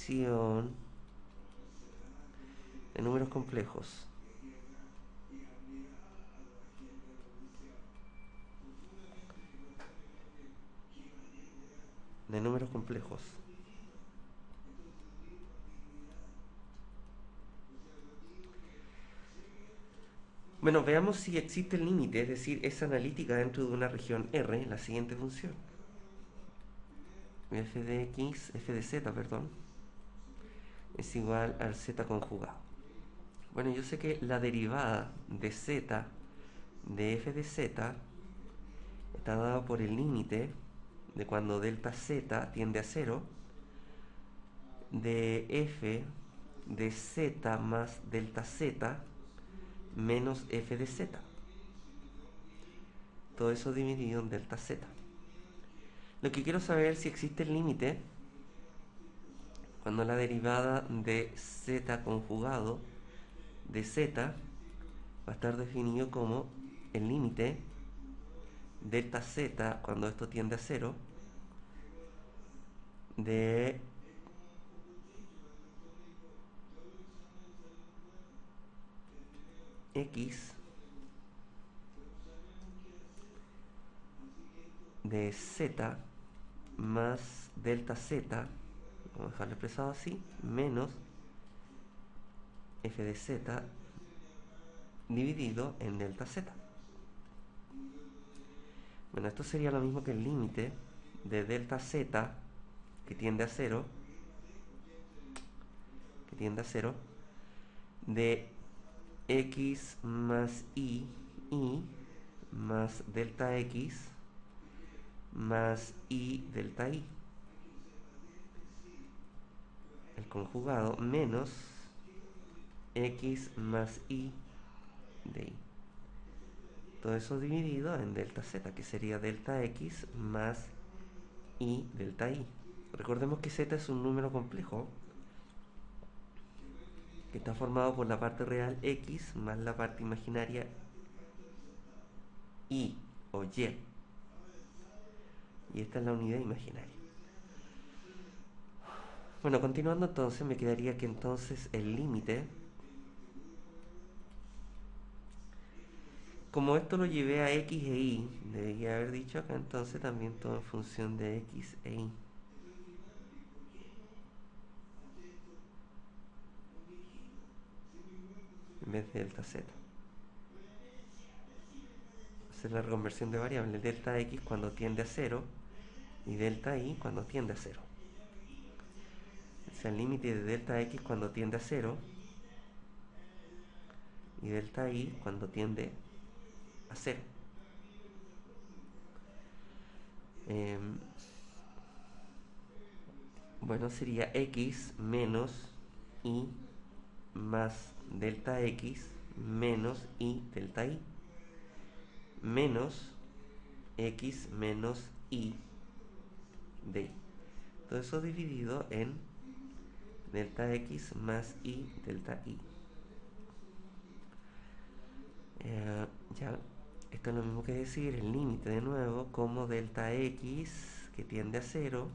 división de números complejos. De números complejos. Bueno, veamos si existe el límite, es decir, es analítica dentro de una región R, la siguiente función. F de x, f de z, perdón, es igual al z conjugado. Bueno, yo sé que la derivada de z de f de z está dada por el límite de cuando delta z tiende a 0 de f de z más delta z menos f de z. Todo eso dividido en delta z. Lo que quiero saber es si existe el límite cuando la derivada de z conjugado de z va a estar definido como el límite delta z cuando esto tiende a 0 de x de z más delta z, vamos a dejarlo expresado así, menos f de z dividido en delta z. Bueno, esto sería lo mismo que el límite de delta z que tiende a 0, de x más y más delta x más y delta y, el conjugado, menos x más y de y. Todo eso dividido en delta z, que sería delta x más y delta y. Recordemos que z es un número complejo que está formado por la parte real x más la parte imaginaria y o y. Y esta es la unidad imaginaria. Bueno, continuando entonces, me quedaría que entonces el límite, como esto lo llevé a x e y, debería haber dicho acá entonces también todo en función de x e y, en vez de delta z. Hacer la reconversión de variables, delta x cuando tiende a 0 y delta y cuando tiende a 0. O sea, el límite de delta x cuando tiende a 0 y delta y cuando tiende a 0. Bueno, sería x menos y más delta x menos y delta y, menos x menos y de y. Todo eso dividido en delta x más y delta y. Ya, esto es lo mismo que decir el límite de nuevo como delta x que tiende a 0,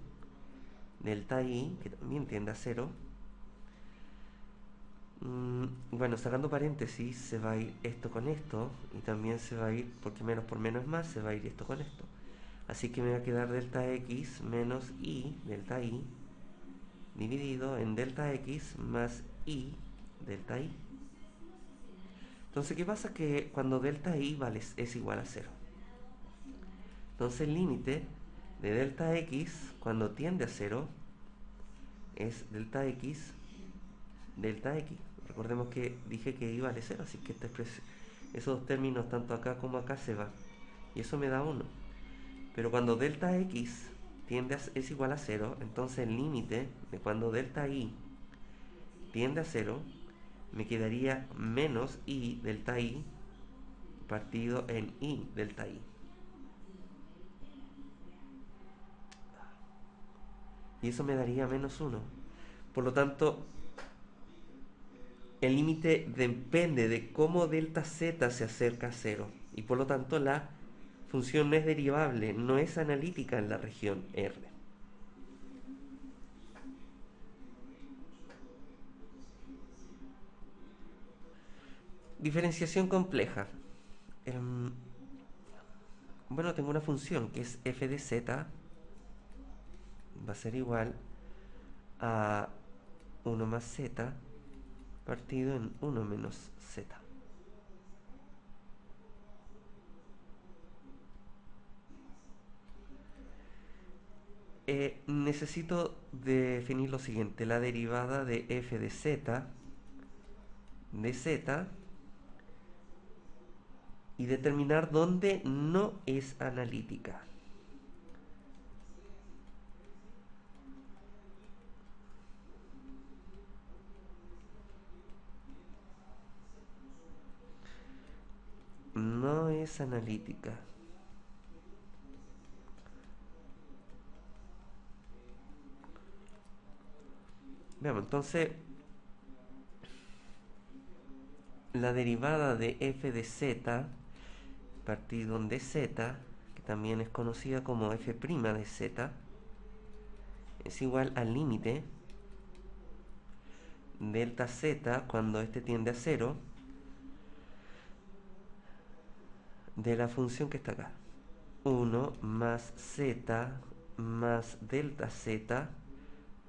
delta y que también tiende a 0. Bueno, sacando paréntesis se va a ir esto con esto y también se va a ir, porque menos por menos es más, se va a ir esto con esto. Así que me va a quedar delta x menos y delta y dividido en delta x más y delta y. Entonces, ¿qué pasa? Que cuando delta y es igual a 0, entonces el límite de delta x cuando tiende a 0 es delta x delta x. Recordemos que dije que y vale 0, así que esos dos términos tanto acá como acá se van. Y eso me da 1. Pero cuando delta x es igual a 0, entonces el límite de cuando delta y tiende a 0 me quedaría menos y delta y partido en y delta y. Y eso me daría menos 1. Por lo tanto, el límite depende de cómo delta z se acerca a 0. Y por lo tanto la función no es derivable, no es analítica en la región R. Diferenciación compleja. Bueno, tengo una función que es f de z va a ser igual a 1 más z partido en 1 menos z. Necesito definir lo siguiente: la derivada de f de z y determinar dónde no es analítica. No es analítica. Veamos, entonces la derivada de f de z partido de z, que también es conocida como f' de z, es igual al límite delta z cuando este tiende a 0 de la función que está acá. 1 más z más delta z,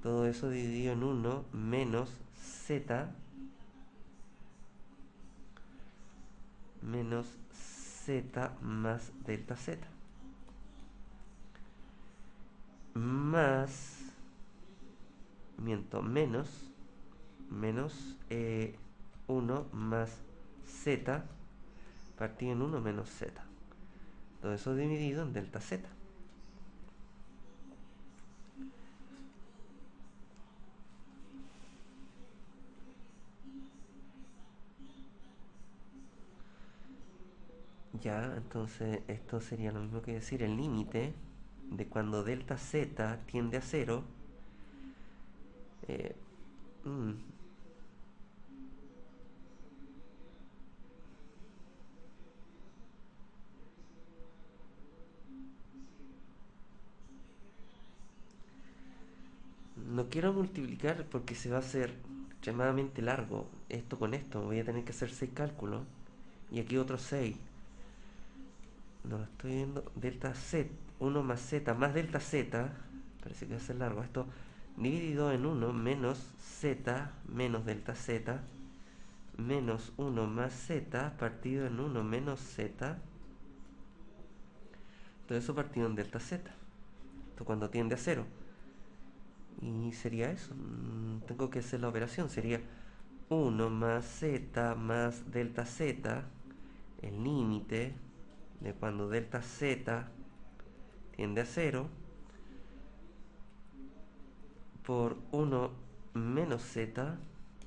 todo eso dividido en 1 menos z más delta z, más, menos 1 más z partido en 1 menos z, todo eso dividido en delta z. Ya, entonces esto sería lo mismo que decir el límite de cuando delta z tiende a 0. eh, mm, no quiero multiplicar porque se va a hacer extremadamente largo esto con esto. Voy a tener que hacer 6 cálculos y aquí otros 6. No estoy viendo. Delta z, 1 más z más delta z, parece que va a ser largo esto, dividido en 1 menos z menos delta z menos 1 más z partido en 1 menos z, todo eso partido en delta z, esto cuando tiende a 0. Y sería eso, tengo que hacer la operación, sería 1 más z más delta z, el límite de cuando delta z tiende a 0, por 1 menos z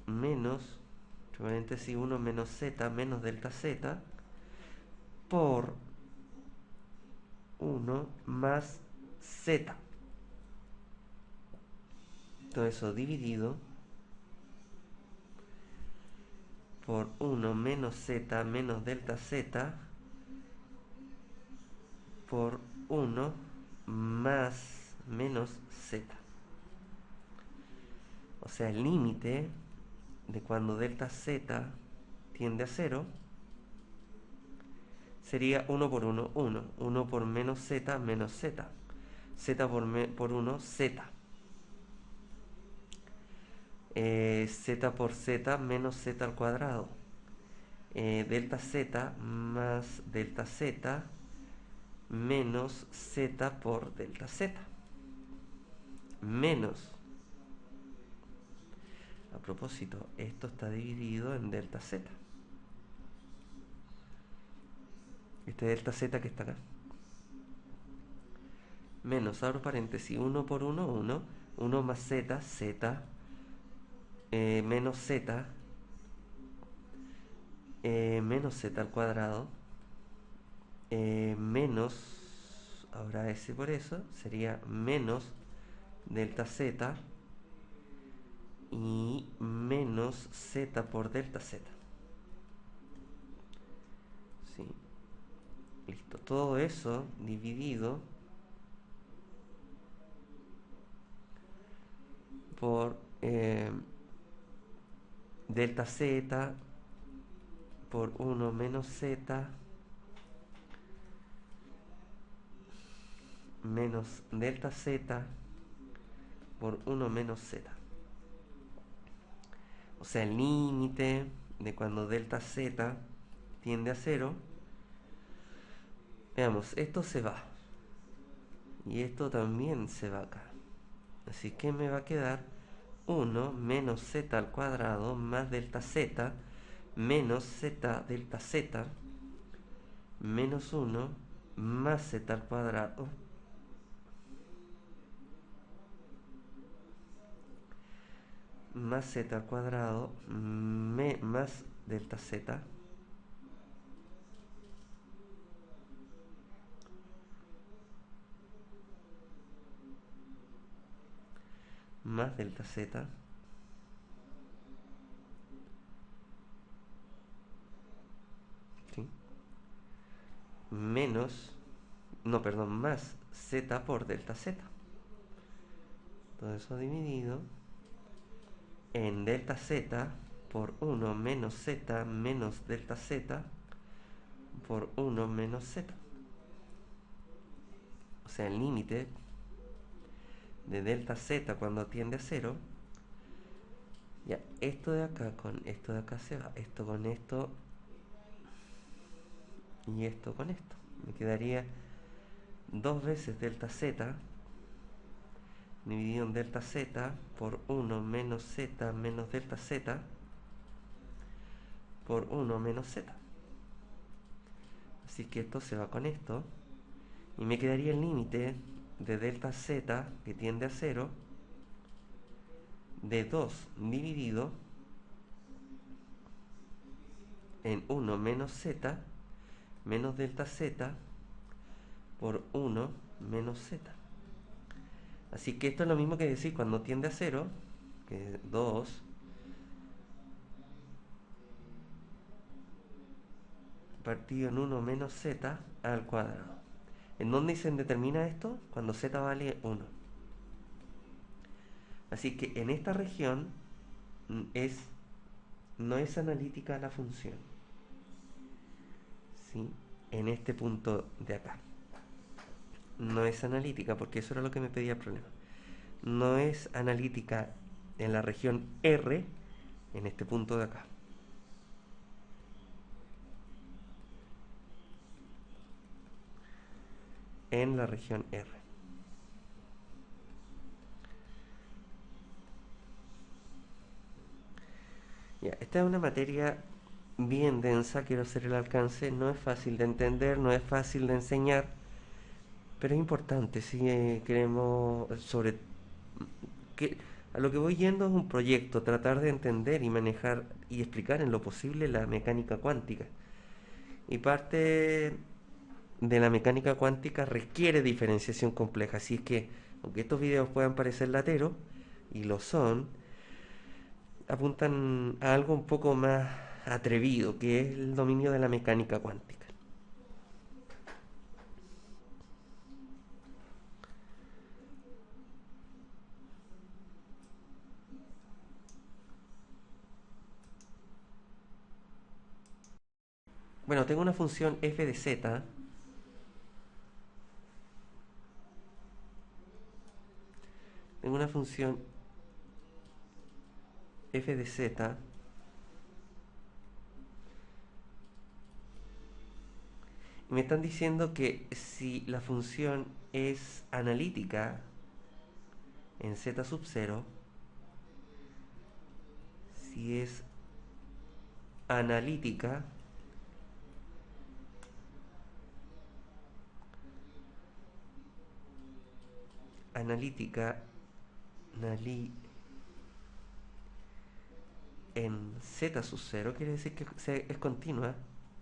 menos, entre paréntesis, 1 menos z menos delta z, por 1 más z. Todo eso dividido por 1 menos z menos delta z por 1 más menos z. O sea, el límite de cuando delta z tiende a 0 sería 1 por 1, 1. 1 por menos z, z por 1, z. Z por z menos z al cuadrado. Delta z más delta z menos z por delta z. Menos. A propósito, esto está dividido en delta z. Este delta z que está acá. Menos, abro paréntesis, 1 por 1, 1. 1 más z, z. Menos z. Menos z al cuadrado. Menos, ahora S por eso, sería menos delta z y menos z por delta z. ¿Sí? Listo, todo eso dividido por delta z por 1 menos z menos delta z por 1 menos z. O sea, el límite de cuando delta z tiende a 0. Veamos, esto se va. Y esto también se va acá. Así que me va a quedar 1 menos z al cuadrado más delta z menos z delta z menos 1 más z al cuadrado más z al cuadrado más delta z más delta z ¿sí? Menos, no, perdón, más z por delta z. Todo eso dividido en delta z por 1 menos z menos delta z por 1 menos z. O sea, el límite de delta z cuando tiende a 0. Ya, esto de acá con esto de acá se va. Esto con esto y esto con esto. Me quedaría 2 veces delta z dividido en delta z por 1 menos z menos delta z por 1 menos z. Así que esto se va con esto. Y me quedaría el límite de delta z que tiende a 0 de 2 dividido en 1 menos z menos delta z por 1 menos z. Así que esto es lo mismo que decir cuando tiende a 0, que es 2 partido en 1 menos z al cuadrado. ¿En dónde se determina esto? Cuando z vale 1. Así que en esta región no es analítica la función, ¿sí? En este punto de acá no es analítica, porque eso era lo que me pedía el problema. No es analítica en la región R, en este punto de acá. En la región R. Ya, esta es una materia bien densa, quiero hacer el alcance, no es fácil de entender, no es fácil de enseñar, pero es importante si queremos sobre que a lo que voy yendo es un proyecto, tratar de entender y manejar y explicar en lo posible la mecánica cuántica. Y parte de la mecánica cuántica requiere diferenciación compleja, así es que aunque estos videos puedan parecer lateros, y lo son, apuntan a algo un poco más atrevido, que es el dominio de la mecánica cuántica. Bueno, tengo una función f de z. Tengo una función f de z y me están diciendo que si la función es analítica en z sub 0, si es analítica en z sub 0, quiere decir que es continua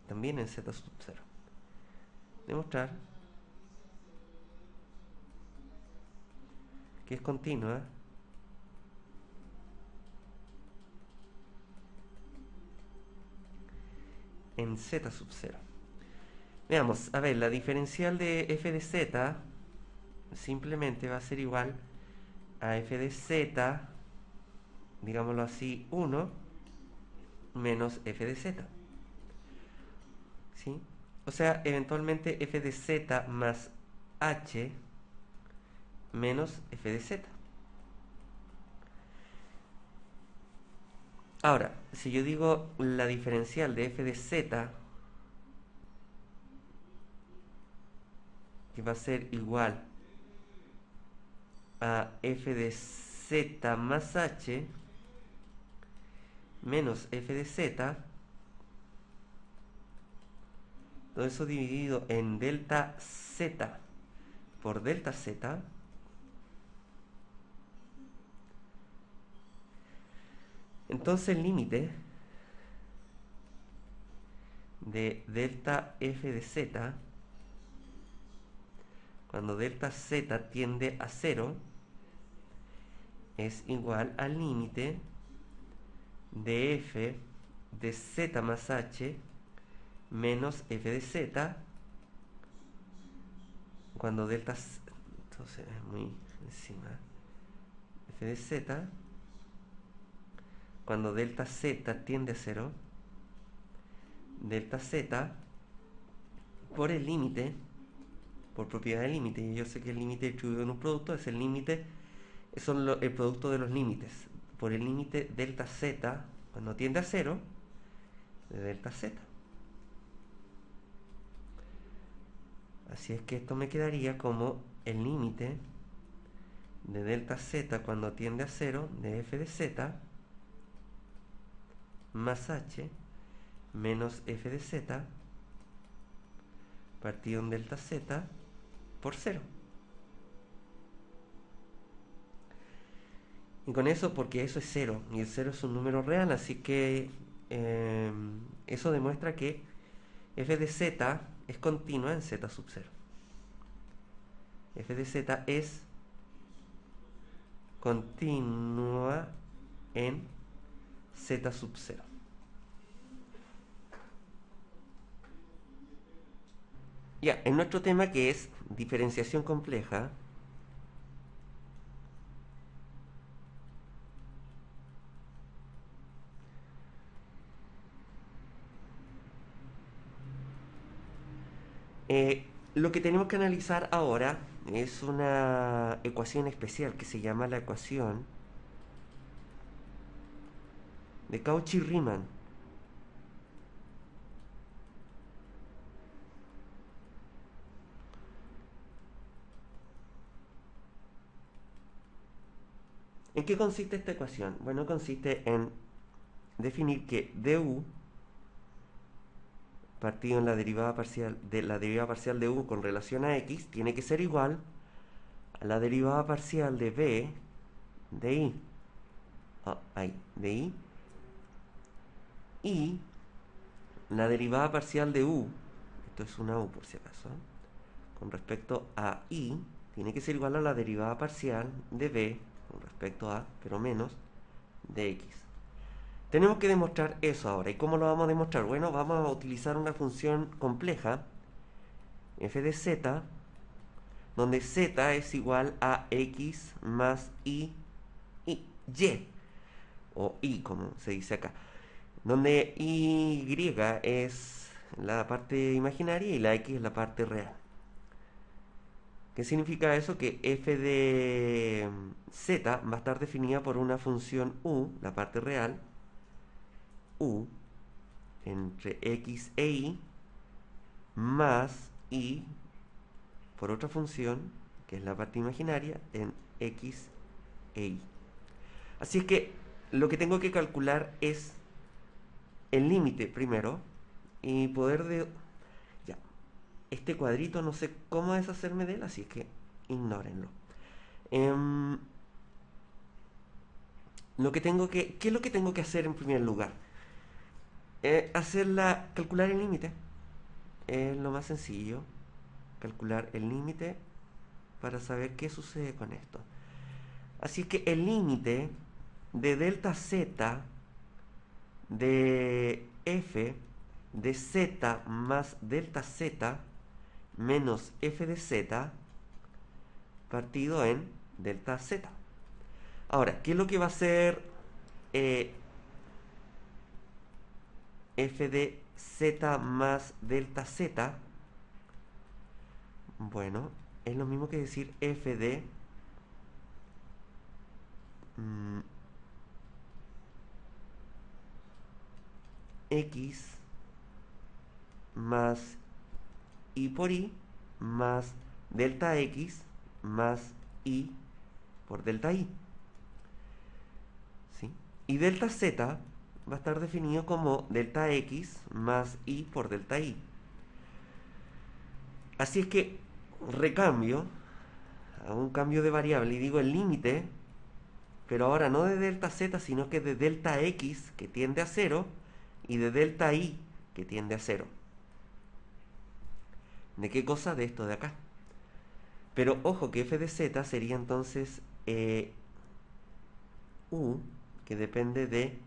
también en z sub 0. Demostrar que es continua en z sub 0. Veamos, a ver, la diferencial de f de z simplemente va a ser igual a f de z, digámoslo así, 1 menos f de z. ¿sí? O sea, eventualmente f de z más h menos f de z. Ahora, si yo digo la diferencial de f de z, que va a ser igual a f de z más h menos f de z, todo eso dividido en delta z por delta z, entonces el límite de delta f de z, cuando delta z tiende a 0, es igual al límite de f de z más h menos f de z, cuando delta, entonces es muy encima, f de z, cuando delta z tiende a 0, delta z por el límite, por propiedad del límite, y yo sé que el límite distribuido en un producto es el límite, el producto de los límites, por el límite delta z, cuando tiende a 0, de delta z. Así es que esto me quedaría como el límite de delta z cuando tiende a 0 de f de z más h menos f de z partido en delta z por 0. Y con eso, porque eso es 0, y el 0 es un número real, así que eso demuestra que f de z es continua en z sub 0. F de z es continua en z sub 0. Ya, en nuestro tema, que es diferenciación compleja, lo que tenemos que analizar ahora es una ecuación especial que se llama la ecuación de Cauchy-Riemann. ¿En qué consiste esta ecuación? Bueno, consiste en definir que du partido en la derivada parcial de u con relación a x tiene que ser igual a la derivada parcial de b de i, de i, y la derivada parcial de u, esto es una u por si acaso, con respecto a i, tiene que ser igual a la derivada parcial de b con respecto a, pero menos, de x. Tenemos que demostrar eso ahora. ¿Y cómo lo vamos a demostrar? Bueno, vamos a utilizar una función compleja, f de z, donde z es igual a x más y, o y como se dice acá, donde y es la parte imaginaria y la x es la parte real. ¿Qué significa eso? Que f de z va a estar definida por una función u, la parte real, u entre x e y, más y por otra función, que es la parte imaginaria, en x e y. Así es que lo que tengo que calcular es el límite primero y poder de... Ya, este cuadrito no sé cómo deshacerme de él, así es que ignórenlo. ¿Qué es lo que tengo que hacer en primer lugar? Calcular el límite. Es lo más sencillo. Calcular el límite para saber qué sucede con esto. Así es que el límite de delta z de f de z más delta z menos f de z partido en delta z. Ahora, ¿qué es lo que va a ser f de z más delta z, bueno, es lo mismo que decir f de x más y por y más delta x más y por delta y. ¿Sí? Y delta z va a estar definido como delta x más y por delta y. Así es que recambio, hago un cambio de variable y digo el límite, pero ahora no de delta z, sino que de delta x que tiende a 0 y de delta y que tiende a 0. ¿De qué cosa? De esto de acá. Pero ojo que f de z sería entonces u, que depende de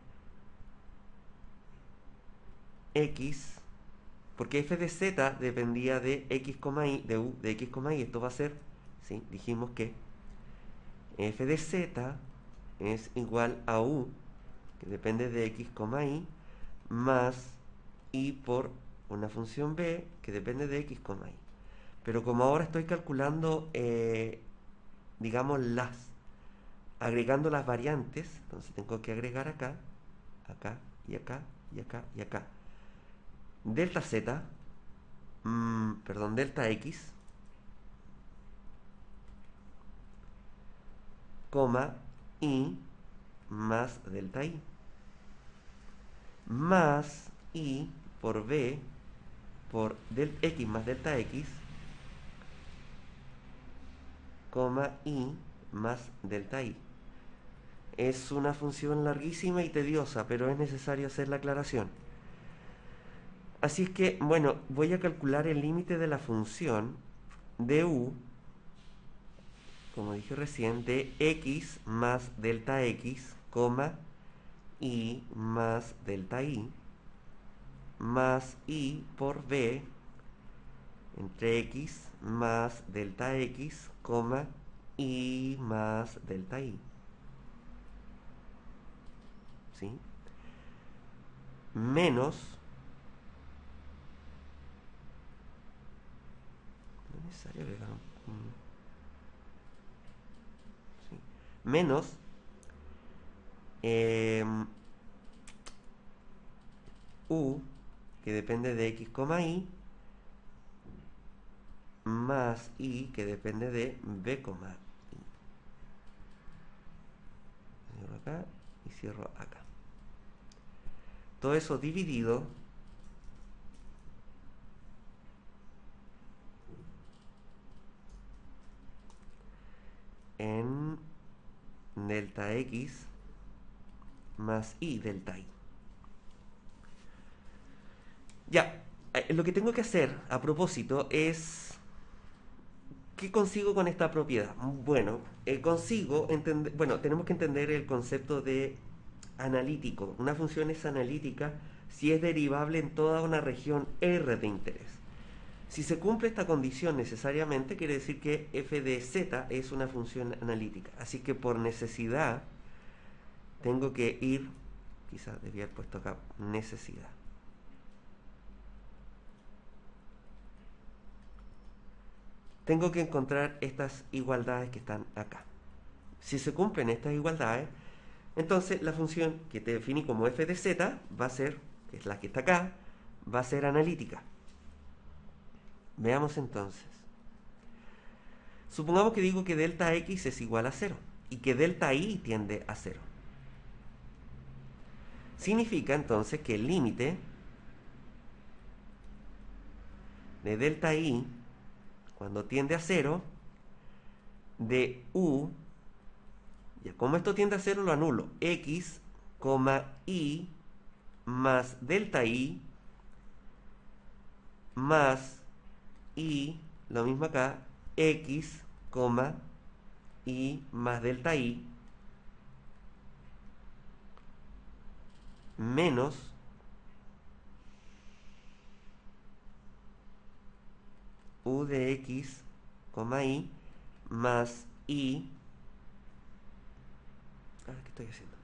x, porque f de z dependía de x, y, de u de x, y. Esto va a ser, ¿sí? Dijimos que f de z es igual a u, que depende de x, y, más y por una función b que depende de x, y. Pero como ahora estoy calculando, digamos, agregando las variantes, entonces tengo que agregar acá, acá y acá y acá y acá. Delta z, perdón, delta x, coma, y más delta y. Más y por b por del x más delta x, coma, y más delta y. Es una función larguísima y tediosa, pero es necesario hacer la aclaración. Así es que, bueno, voy a calcular el límite de la función de u, como dije recién, de x más delta x, coma, y más delta y, más y por b entre x más delta x, coma, y más delta y. ¿Sí? Menos, no es necesario agregar ¿sí? Menos u, que depende de x, y, más y, que depende de b, y. Cierro acá y cierro acá. Todo eso dividido en delta x más y delta y. Ya, lo que tengo que hacer a propósito es... ¿Qué consigo con esta propiedad? Bueno, consigo entender... Bueno, tenemos que entender el concepto de analítico. Una función es analítica si es derivable en toda una región R de interés. Si se cumple esta condición necesariamente, quiere decir que f de z es una función analítica. Así que por necesidad tengo que ir, quizás debía haber puesto acá necesidad. Tengo que encontrar estas igualdades que están acá. Si se cumplen estas igualdades, entonces la función que te definí como f de z va a ser, que es la que está acá, va a ser analítica. Veamos entonces. Supongamos que digo que delta x es igual a 0 y que delta y tiende a 0. Significa entonces que el límite de delta y, cuando tiende a 0, de u, ya como esto tiende a 0 lo anulo, x, y más delta y más y, lo mismo acá, x, y más delta y menos u de x, y más y... ¿qué estoy haciendo?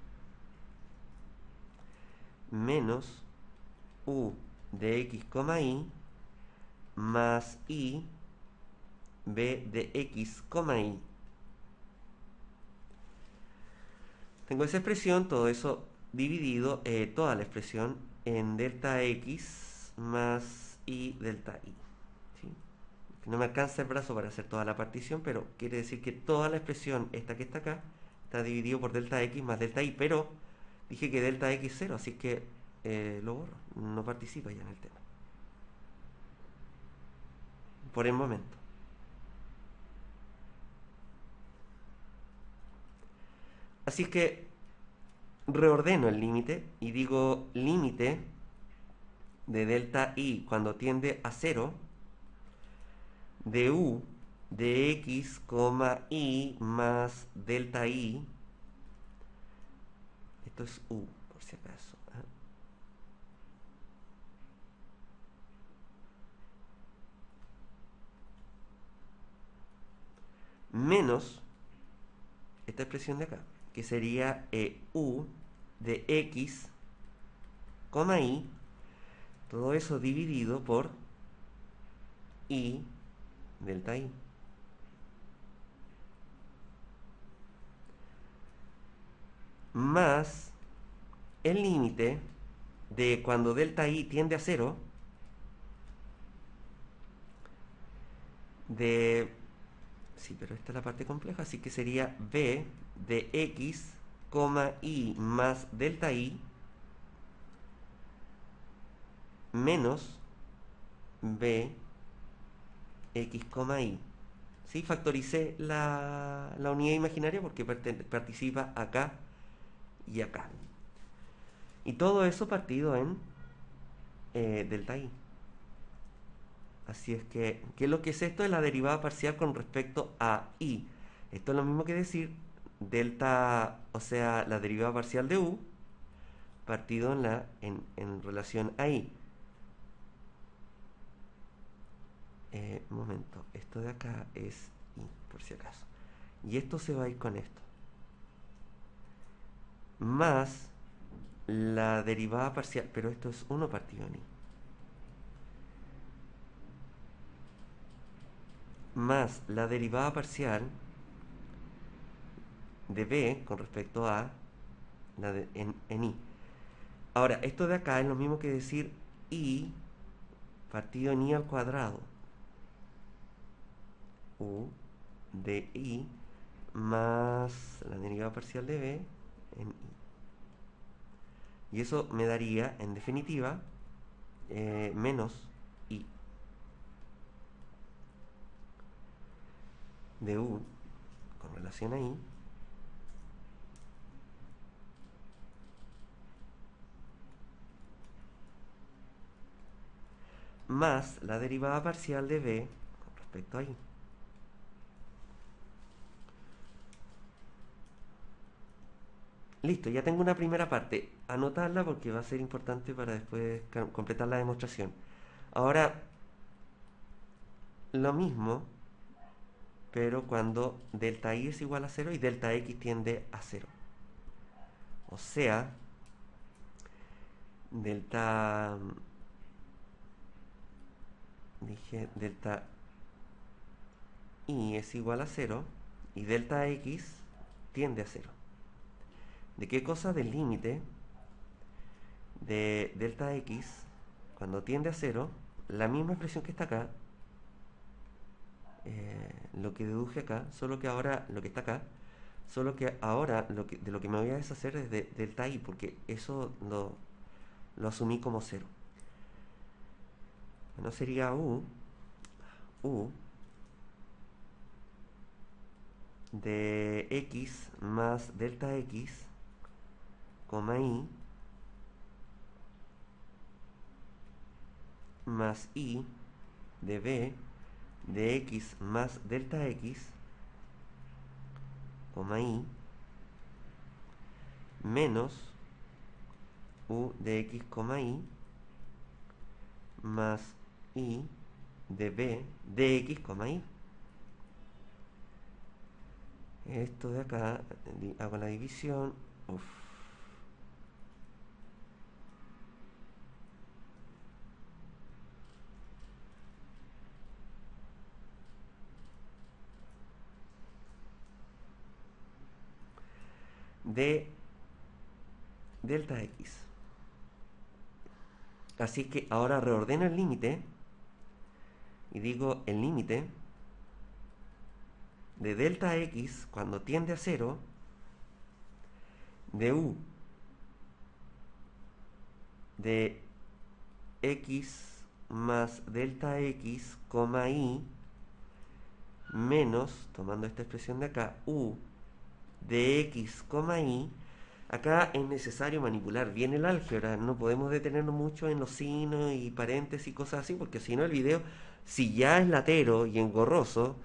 Menos u de x, y más y b de x, y. Tengo esa expresión, todo eso dividido, toda la expresión en delta x más y delta y. ¿Sí? No me alcanza el brazo para hacer toda la partición, pero quiere decir que toda la expresión, esta que está acá, está dividido por delta x más delta y, pero dije que delta x 0, así que lo borro, no participa ya en el tema. Por el momento. Así que reordeno el límite y digo límite de delta y cuando tiende a 0 de u de x, y más delta y. Esto es u, por si acaso. Menos esta expresión de acá, que sería u de x, y, todo eso dividido por y delta y. Más el límite de cuando delta y tiende a 0 de... Sí, pero esta es la parte compleja, así que sería b de x, y más delta y menos b x, y. ¿Sí? Factoricé la unidad imaginaria porque participa acá y acá. Y todo eso partido en delta y. Así es que lo que es esto es la derivada parcial con respecto a y. Esto es lo mismo que decir delta, o sea, la derivada parcial de u partido en relación a y. Un momento, esto de acá es y, por si acaso. Y esto se va a ir con esto. Más la derivada parcial, pero esto es 1 partido en y. Más la derivada parcial de b con respecto a en i. Ahora, esto de acá es lo mismo que decir i partido en i al cuadrado. U de i más la derivada parcial de b en i. Y eso me daría, en definitiva, menos i de u con relación a i más la derivada parcial de b con respecto a i. Listo, ya tengo una primera parte. Anotarla porque va a ser importante para después completar la demostración. Ahora, lo mismo, pero cuando delta y es igual a 0 y delta x tiende a 0. O sea, delta... Dije delta y es igual a 0 y delta x tiende a 0. ¿De qué cosa? Del límite de delta x cuando tiende a 0, la misma expresión que está acá, lo que deduje acá, solo que ahora lo que está acá, solo que ahora de lo que me voy a deshacer es de delta y, porque eso lo asumí como 0. Bueno, sería u de x más delta x, y más i de b de x más delta x, y menos u de x, y más i de b de x, y. Esto de acá, hago la división. Uf. de delta x. Así que ahora reordeno el límite y digo el límite de delta x cuando tiende a 0 de u de x más delta x, i menos, tomando esta expresión de acá, u de x, i. Acá es necesario manipular bien el álgebra, no podemos detenernos mucho en los signos y paréntesis y cosas así, porque si no el video, si ya es latero y engorroso,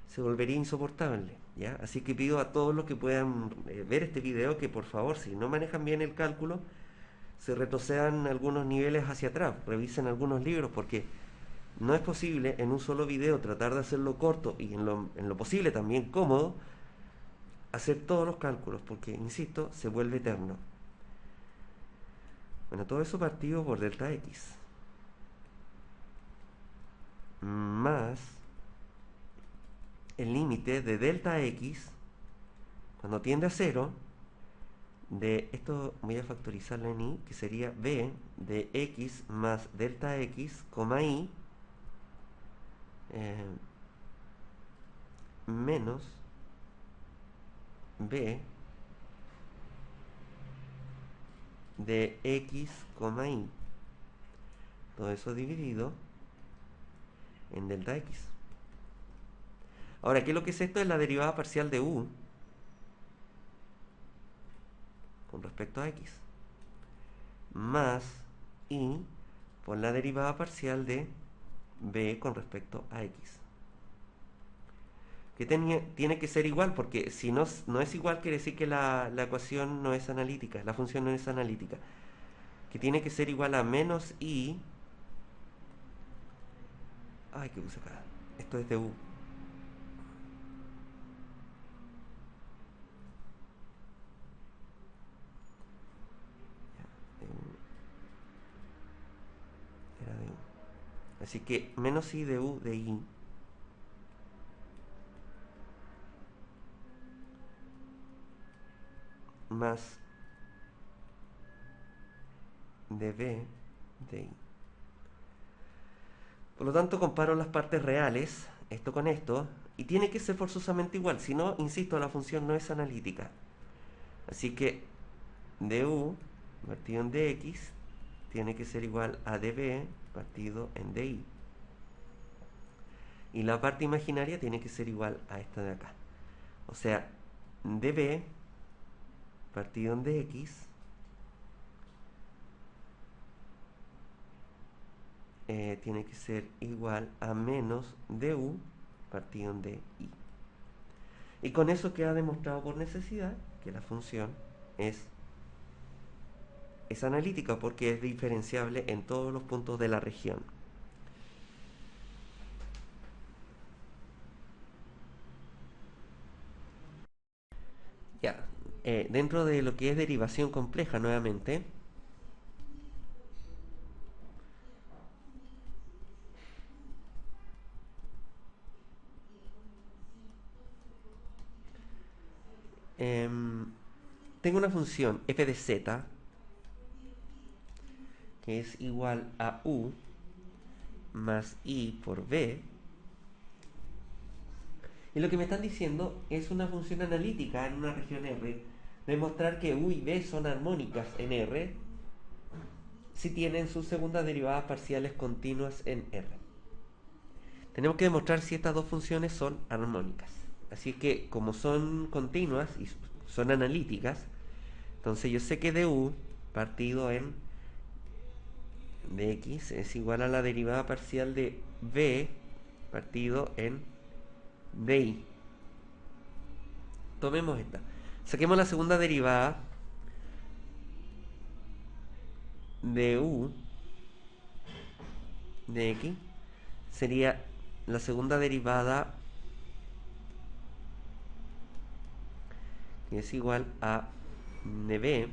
se volvería insoportable, ¿ya? Así que pido a todos los que puedan ver este video que por favor, si no manejan bien el cálculo, se retrocedan algunos niveles hacia atrás, revisen algunos libros, porque no es posible en un solo video tratar de hacerlo corto y en lo posible también cómodo, hacer todos los cálculos, porque, insisto, se vuelve eterno. Bueno, todo eso partido por delta x más el límite de delta x cuando tiende a 0 de esto, voy a factorizarlo en y, que sería b de x más delta x, i menos b de x, y. Todo eso dividido en delta x. Ahora, ¿qué es lo que es esto? Es la derivada parcial de u con respecto a x más y por la derivada parcial de b con respecto a x. Que tiene que ser igual, porque si no es igual, quiere decir que la ecuación no es analítica, la función no es analítica. Que tiene que ser igual a menos i. Ay, ¿qué puse acá? Esto es de u. Era de u. Así que menos i de u de i más de b de i. Por lo tanto, comparo las partes reales, esto con esto, y tiene que ser forzosamente igual. Si no, insisto, la función no es analítica. Así que du partido en dx tiene que ser igual a db partido en di. Y la parte imaginaria tiene que ser igual a esta de acá. O sea, db partido en dx tiene que ser igual a menos du partido en di. Y con eso queda demostrado por necesidad que la función es analítica, porque es diferenciable en todos los puntos de la región. Ya, dentro de lo que es derivación compleja, nuevamente, tengo una función f de z que es igual a u más i por b. Y lo que me están diciendo es una función analítica en una región R. Demostrar que u y b son armónicas en R si tienen sus segundas derivadas parciales continuas en R. Tenemos que demostrar si estas dos funciones son armónicas. Así que como son continuas y son analíticas, entonces yo sé que du partido en dx es igual a la derivada parcial de b partido en di. Tomemos esta. Saquemos la segunda derivada de u de x. Sería la segunda derivada que es igual a db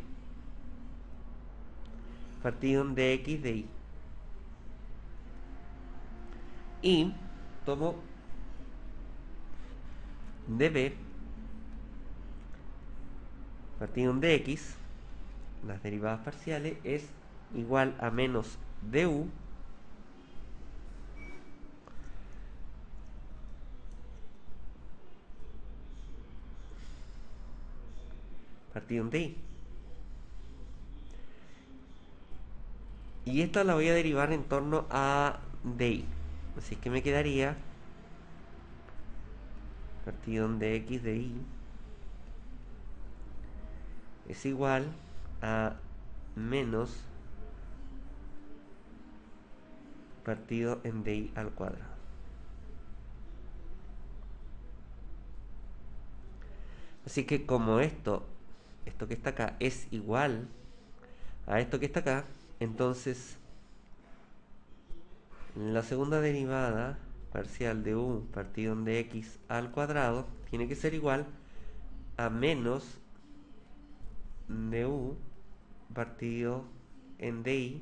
partido en dx de y. Y tomo db partido en dx, las derivadas parciales, es igual a menos du partido en di. Y esta la voy a derivar en torno a di. Así que me quedaría partido en dx de i es igual a menos partido en di al cuadrado. Así que como esto que está acá es igual a esto que está acá, entonces la segunda derivada parcial de u partido en dx al cuadrado tiene que ser igual a menos du partido en di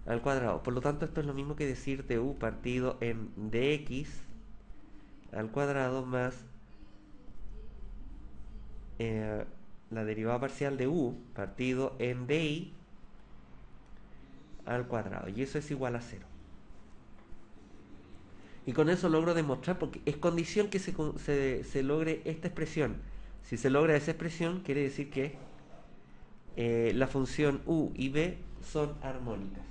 al cuadrado. Por lo tanto, esto es lo mismo que decir du partido en dx al cuadrado más la derivada parcial de u partido en di al cuadrado. Y eso es igual a 0. Y con eso logro demostrar, porque es condición que se logre esta expresión. Si se logra esa expresión, quiere decir que la función u y b son armónicas.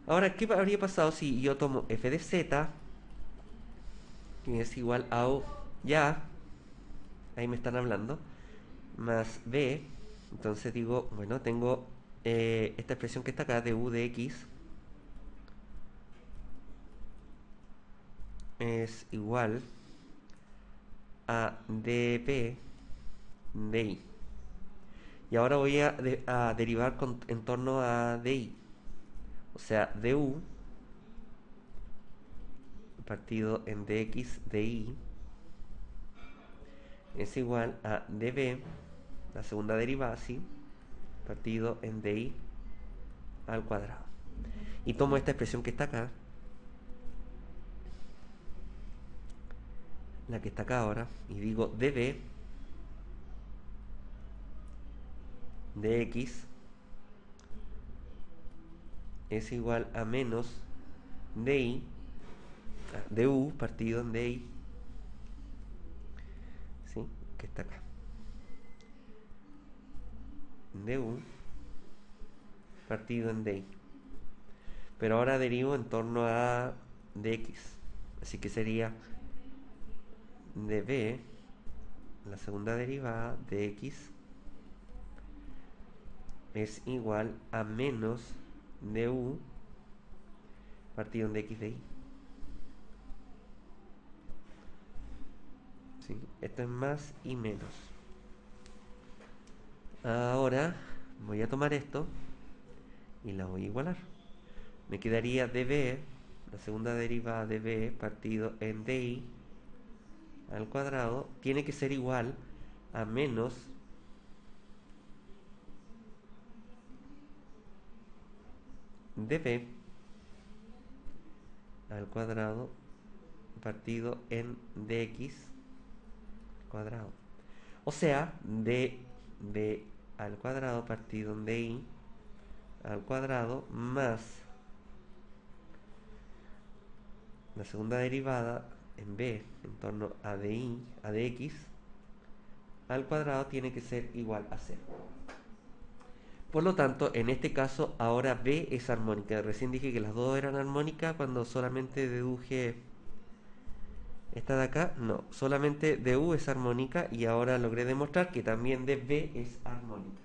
Ahora, ¿qué habría pasado si yo tomo f de z, que es igual a u, ya, ahí me están hablando, más b? Entonces digo, bueno, tengo esta expresión que está acá de u de x es igual a dp de i. Y ahora voy a derivar en torno a di. O sea, du partido en dx de i es igual a db, la segunda derivada, ¿sí? Partido en di al cuadrado. Y tomo esta expresión que está acá, la que está acá ahora, y digo db de x es igual a menos di, du partido en di, ¿sí? Que está acá. Du partido en di. Pero ahora derivo en torno a dx. Así que sería db, la segunda derivada de x, es igual a menos du partido en dx de i. ¿Sí? Esto es más y menos. Ahora voy a tomar esto y la voy a igualar. Me quedaría db, la segunda derivada de b partido en di al cuadrado, tiene que ser igual a menos db al cuadrado partido en dx cuadrado. O sea, db al cuadrado partido en di al cuadrado más la segunda derivada en b en torno a di a dx al cuadrado tiene que ser igual a 0. Por lo tanto, en este caso ahora b es armónica. Recién dije que las dos eran armónicas cuando solamente deduje esta de acá. No, solamente du es armónica, y ahora logré demostrar que también db es armónica.